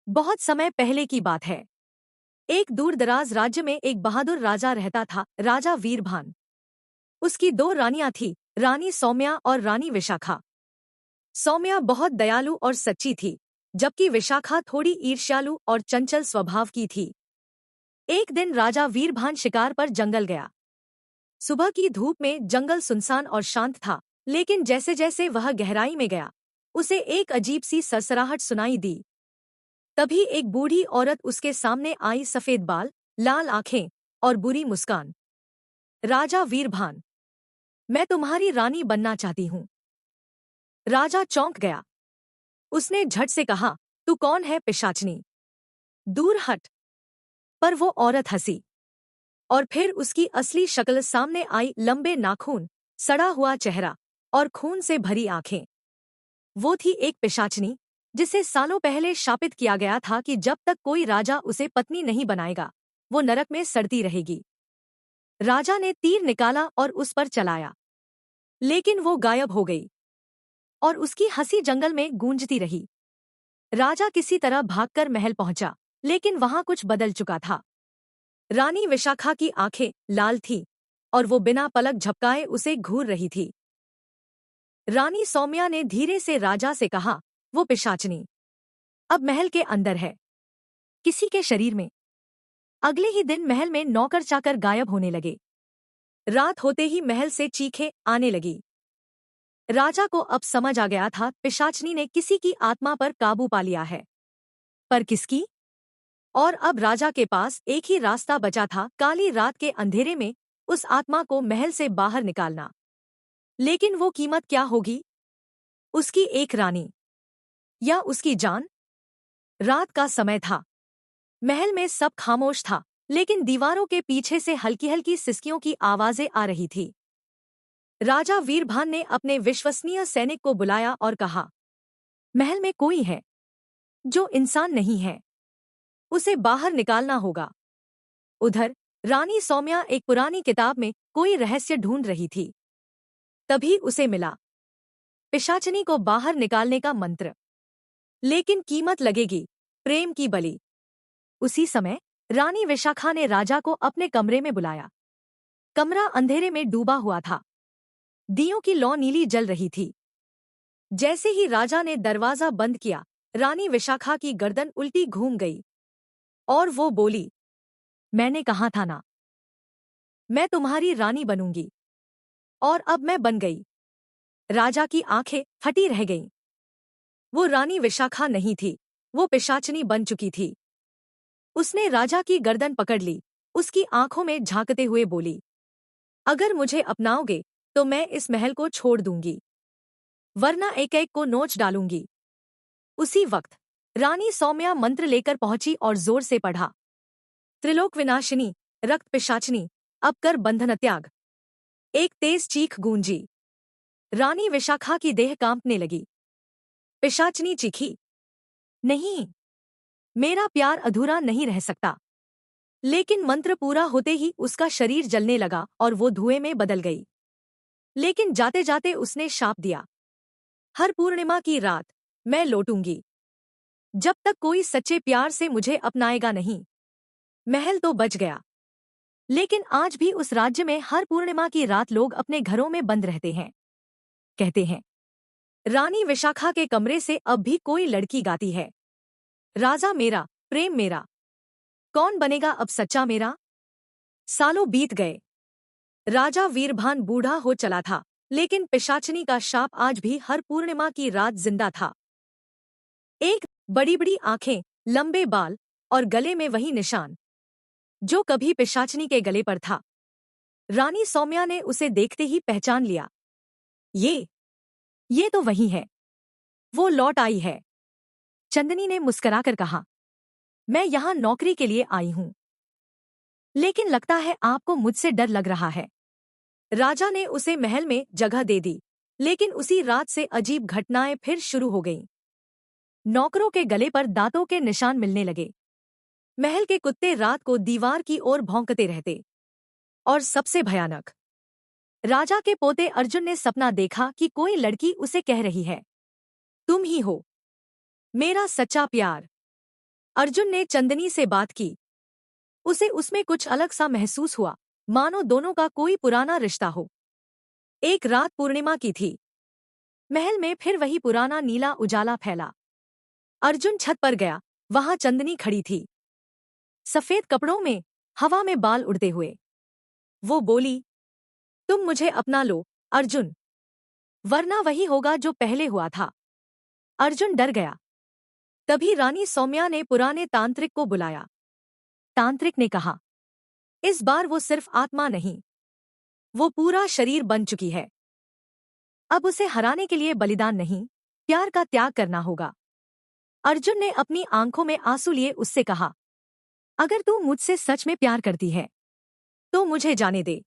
बहुत समय पहले की बात है। एक दूर दराज राज्य में एक बहादुर राजा रहता था, राजा वीरभान। उसकी दो रानियां थीं, रानी सौम्या और रानी विशाखा। सौम्या बहुत दयालु और सच्ची थी, जबकि विशाखा थोड़ी ईर्ष्यालु और चंचल स्वभाव की थी। एक दिन राजा वीरभान शिकार पर जंगल गया। सुबह की धूप में जंगल सुनसान और शांत था, लेकिन जैसे जैसे वह गहराई में गया, उसे एक अजीब सी सरसराहट सुनाई दी। तभी एक बूढ़ी औरत उसके सामने आई, सफेद बाल, लाल आंखें और बुरी मुस्कान। राजा वीरभान, मैं तुम्हारी रानी बनना चाहती हूँ। राजा चौंक गया। उसने झट से कहा, तू कौन है पिशाचनी? दूर हट। पर वो औरत हंसी, और फिर उसकी असली शक्ल सामने आई, लंबे नाखून, सड़ा हुआ चेहरा और खून से भरी आंखें। वो थी एक पिशाचनी, जिसे सालों पहले शापित किया गया था कि जब तक कोई राजा उसे पत्नी नहीं बनाएगा, वो नरक में सड़ती रहेगी। राजा ने तीर निकाला और उस पर चलाया, लेकिन वो गायब हो गई, और उसकी हंसी जंगल में गूंजती रही। राजा किसी तरह भागकर महल पहुंचा, लेकिन वहां कुछ बदल चुका था। रानी विशाखा की आंखें लाल थीं, और वो बिना पलक झपकाए उसे घूर रही थी। रानी सौम्या ने धीरे से राजा से कहा, वो पिशाचनी अब महल के अंदर है, किसी के शरीर में। अगले ही दिन महल में नौकर चाकर गायब होने लगे। रात होते ही महल से चीखें आने लगी। राजा को अब समझ आ गया था, पिशाचनी ने किसी की आत्मा पर काबू पा लिया है। पर किसकी? और अब राजा के पास एक ही रास्ता बचा था, काली रात के अंधेरे में उस आत्मा को महल से बाहर निकालना। लेकिन वो कीमत क्या होगी? उसकी एक रानी, या उसकी जान? रात का समय था। महल में सब खामोश था, लेकिन दीवारों के पीछे से हल्की हल्की सिसकियों की आवाजें आ रही थी। राजा वीरभान ने अपने विश्वसनीय सैनिक को बुलाया और कहा, महल में कोई है जो इंसान नहीं है, उसे बाहर निकालना होगा। उधर रानी सौम्या एक पुरानी किताब में कोई रहस्य ढूंढ रही थी। तभी उसे मिला पिशाचनी को बाहर निकालने का मंत्र। लेकिन कीमत लगेगी, प्रेम की बलि। उसी समय रानी विशाखा ने राजा को अपने कमरे में बुलाया। कमरा अंधेरे में डूबा हुआ था। दियों की लौ नीली जल रही थी। जैसे ही राजा ने दरवाजा बंद किया, रानी विशाखा की गर्दन उल्टी घूम गई, और वो बोली, मैंने कहा था ना, मैं तुम्हारी रानी बनूंगी। और अब मैं बन गई। राजा की आंखें फटी रह गईं। वो रानी विशाखा नहीं थी, वो पिशाचनी बन चुकी थी। उसने राजा की गर्दन पकड़ ली, उसकी आंखों में झांकते हुए बोली, अगर मुझे अपनाओगे तो मैं इस महल को छोड़ दूंगी, वरना एक एक को नोच डालूंगी। उसी वक्त रानी सौम्या मंत्र लेकर पहुंची और जोर से पढ़ा, त्रिलोक विनाशिनी, रक्त पिशाचनी, अब कर बंधन त्याग। एक तेज चीख गूंजी। रानी विशाखा की देह कांपने लगी। पिशाचनी चीखी, नहीं, मेरा प्यार अधूरा नहीं रह सकता। लेकिन मंत्र पूरा होते ही उसका शरीर जलने लगा और वो धुएं में बदल गई। लेकिन जाते जाते उसने शाप दिया, हर पूर्णिमा की रात मैं लौटूंगी, जब तक कोई सच्चे प्यार से मुझे अपनाएगा नहीं। महल तो बच गया, लेकिन आज भी उस राज्य में हर पूर्णिमा की रात लोग अपने घरों में बंद रहते हैं। कहते हैं, रानी विशाखा के कमरे से अब भी कोई लड़की गाती है, राजा मेरा, प्रेम मेरा, कौन बनेगा अब सच्चा मेरा? सालों बीत गए। राजा वीरभान बूढ़ा हो चला था, लेकिन पिशाचनी का शाप आज भी हर पूर्णिमा की रात जिंदा था। एक बड़ी बड़ी आंखें, लंबे बाल और गले में वही निशान जो कभी पिशाचनी के गले पर था। रानी सौम्या ने उसे देखते ही पहचान लिया। ये तो वही है, वो लौट आई है। चंदनी ने मुस्कुराकर कहा, मैं यहाँ नौकरी के लिए आई हूँ, लेकिन लगता है आपको मुझसे डर लग रहा है। राजा ने उसे महल में जगह दे दी, लेकिन उसी रात से अजीब घटनाएं फिर शुरू हो गईं। नौकरों के गले पर दांतों के निशान मिलने लगे। महल के कुत्ते रात को दीवार की ओर भौंकते रहते। और सबसे भयानक, राजा के पोते अर्जुन ने सपना देखा कि कोई लड़की उसे कह रही है, तुम ही हो मेरा सच्चा प्यार। अर्जुन ने चंदनी से बात की। उसे उसमें कुछ अलग सा महसूस हुआ, मानो दोनों का कोई पुराना रिश्ता हो। एक रात पूर्णिमा की थी। महल में फिर वही पुराना नीला उजाला फैला। अर्जुन छत पर गया। वहां चंदनी खड़ी थी, सफेद कपड़ों में, हवा में बाल उड़ते हुए। वो बोली, तुम मुझे अपना लो, अर्जुन, वरना वही होगा जो पहले हुआ था। अर्जुन डर गया। तभी रानी सौम्या ने पुराने तांत्रिक को बुलाया। तांत्रिक ने कहा, इस बार वो सिर्फ आत्मा नहीं, वो पूरा शरीर बन चुकी है। अब उसे हराने के लिए बलिदान नहीं, प्यार का त्याग करना होगा। अर्जुन ने अपनी आंखों में आंसू लिए उससे कहा, अगर तू मुझसे सच में प्यार करती है तो मुझे जाने दे।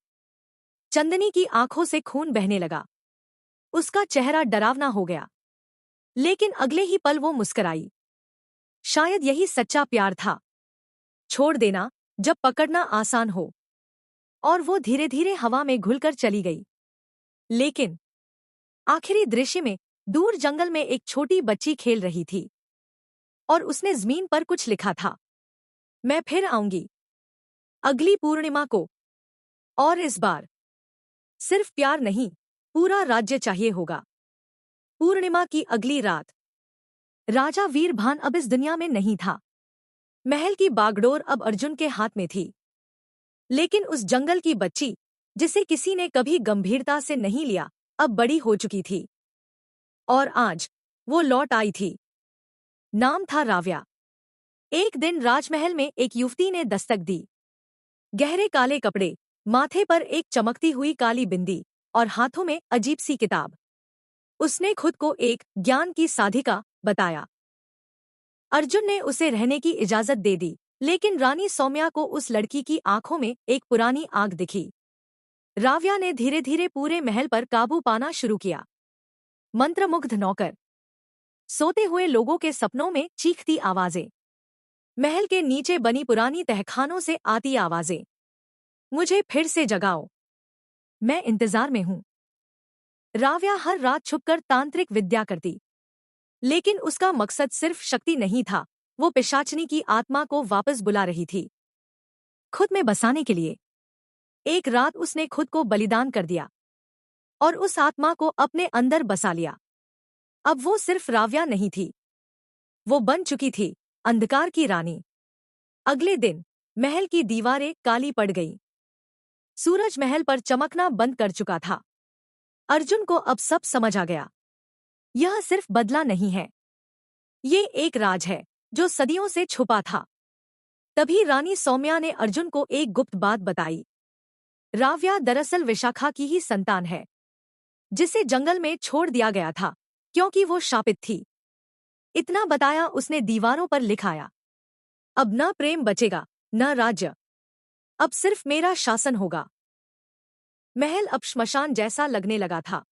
चंदनी की आंखों से खून बहने लगा। उसका चेहरा डरावना हो गया। लेकिन अगले ही पल वो मुस्कुराई। शायद यही सच्चा प्यार था। छोड़ देना जब पकड़ना आसान हो। और वो धीरे धीरे हवा में घुलकर चली गई। लेकिन आखिरी दृश्य में दूर जंगल में एक छोटी बच्ची खेल रही थी और उसने जमीन पर कुछ लिखा था, मैं फिर आऊंगी अगली पूर्णिमा को। और इस बार सिर्फ प्यार नहीं, पूरा राज्य चाहिए होगा। पूर्णिमा की अगली रात राजा वीरभान अब इस दुनिया में नहीं था। महल की बागडोर अब अर्जुन के हाथ में थी। लेकिन उस जंगल की बच्ची, जिसे किसी ने कभी गंभीरता से नहीं लिया, अब बड़ी हो चुकी थी। और आज वो लौट आई थी। नाम था राव्या। एक दिन राजमहल में एक युवती ने दस्तक दी। गहरे काले कपड़े, माथे पर एक चमकती हुई काली बिंदी और हाथों में अजीब सी किताब। उसने खुद को एक ज्ञान की साधिका बताया। अर्जुन ने उसे रहने की इजाजत दे दी। लेकिन रानी सौम्या को उस लड़की की आंखों में एक पुरानी आग दिखी। राव्या ने धीरे धीरे पूरे महल पर काबू पाना शुरू किया। मंत्रमुग्ध नौकर, सोते हुए लोगों के सपनों में चीखती आवाजें, महल के नीचे बनी पुरानी तहखानों से आती आवाजें, मुझे फिर से जगाओ, मैं इंतजार में हूं। राव्या हर रात छुपकर तांत्रिक विद्या करती। लेकिन उसका मकसद सिर्फ शक्ति नहीं था, वो पिशाचनी की आत्मा को वापस बुला रही थी, खुद में बसाने के लिए। एक रात उसने खुद को बलिदान कर दिया और उस आत्मा को अपने अंदर बसा लिया। अब वो सिर्फ राव्या नहीं थी, वो बन चुकी थी अंधकार की रानी। अगले दिन महल की दीवारें काली पड़ गईं। सूरज महल पर चमकना बंद कर चुका था। अर्जुन को अब सब समझ आ गया। यह सिर्फ बदला नहीं है, ये एक राज है जो सदियों से छुपा था। तभी रानी सौम्या ने अर्जुन को एक गुप्त बात बताई। राव्या दरअसल विशाखा की ही संतान है, जिसे जंगल में छोड़ दिया गया था क्योंकि वो शापित थी। इतना बताया उसने दीवारों पर लिखाया, अब न प्रेम बचेगा, न राज्य, अब सिर्फ मेरा शासन होगा। महल अब श्मशान जैसा लगने लगा था।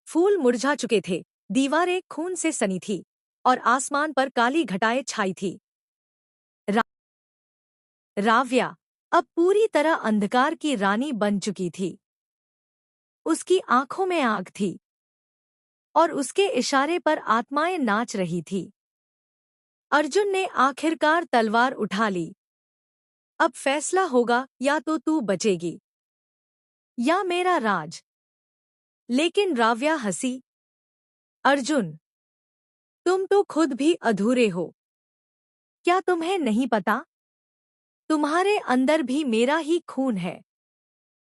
फूल मुरझा चुके थे, दीवारें खून से सनी थी और आसमान पर काली घटाएं छाई थी। राव्या अब पूरी तरह अंधकार की रानी बन चुकी थी। उसकी आंखों में आग थी और उसके इशारे पर आत्माएं नाच रही थी। अर्जुन ने आखिरकार तलवार उठा ली। अब फैसला होगा, या तो तू बचेगी या मेरा राज। लेकिन राव्या हंसी, अर्जुन, तुम तो खुद भी अधूरे हो। क्या तुम्हें नहीं पता, तुम्हारे अंदर भी मेरा ही खून है।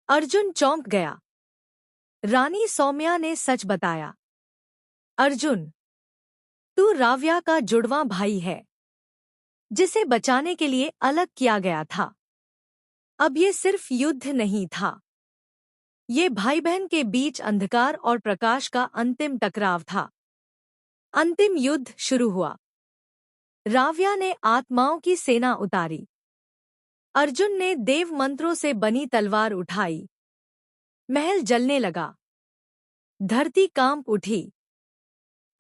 अर्जुन चौंक गया। रानी सौम्या ने सच बताया, अर्जुन, तू राव्या का जुड़वां भाई है, जिसे बचाने के लिए अलग किया गया था। अब ये सिर्फ युद्ध नहीं था, ये भाई बहन के बीच अंधकार और प्रकाश का अंतिम टकराव था। अंतिम युद्ध शुरू हुआ। राव्या ने आत्माओं की सेना उतारी। अर्जुन ने देव मंत्रों से बनी तलवार उठाई। महल जलने लगा, धरती कांप उठी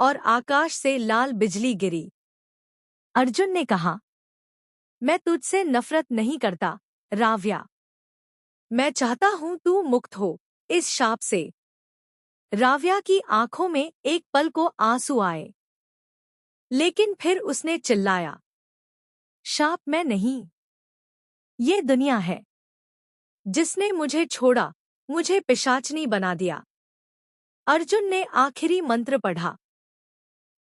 और आकाश से लाल बिजली गिरी। अर्जुन ने कहा, मैं तुझसे नफरत नहीं करता राव्या, मैं चाहता हूं तू मुक्त हो इस शाप से। राव्या की आंखों में एक पल को आंसू आए, लेकिन फिर उसने चिल्लाया, शाप मैं नहीं, ये दुनिया है जिसने मुझे छोड़ा, मुझे पिशाचनी बना दिया। अर्जुन ने आखिरी मंत्र पढ़ा।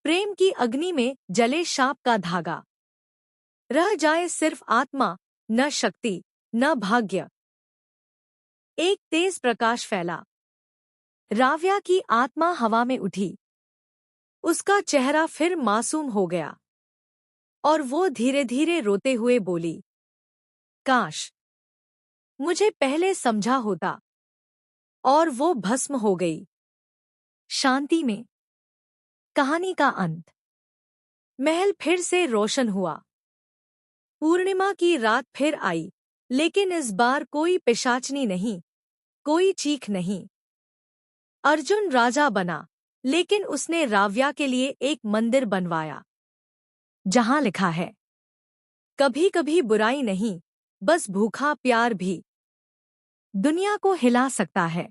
प्रेम की अग्नि में जले शाप का धागा। रह जाए सिर्फ आत्मा, न शक्ति, न भाग्य। एक तेज प्रकाश फैला। राव्या की आत्मा हवा में उठी। उसका चेहरा फिर मासूम हो गया और वो धीरे धीरे रोते हुए बोली, काश मुझे पहले समझा होता। और वो भस्म हो गई। शांति में। कहानी का अंत। महल फिर से रोशन हुआ। पूर्णिमा की रात फिर आई, लेकिन इस बार कोई पिशाचनी नहीं, कोई चीख नहीं। अर्जुन राजा बना, लेकिन उसने राव्या के लिए एक मंदिर बनवाया, जहां लिखा है, कभी कभी बुराई नहीं, बस भूखा प्यार भी दुनिया को हिला सकता है।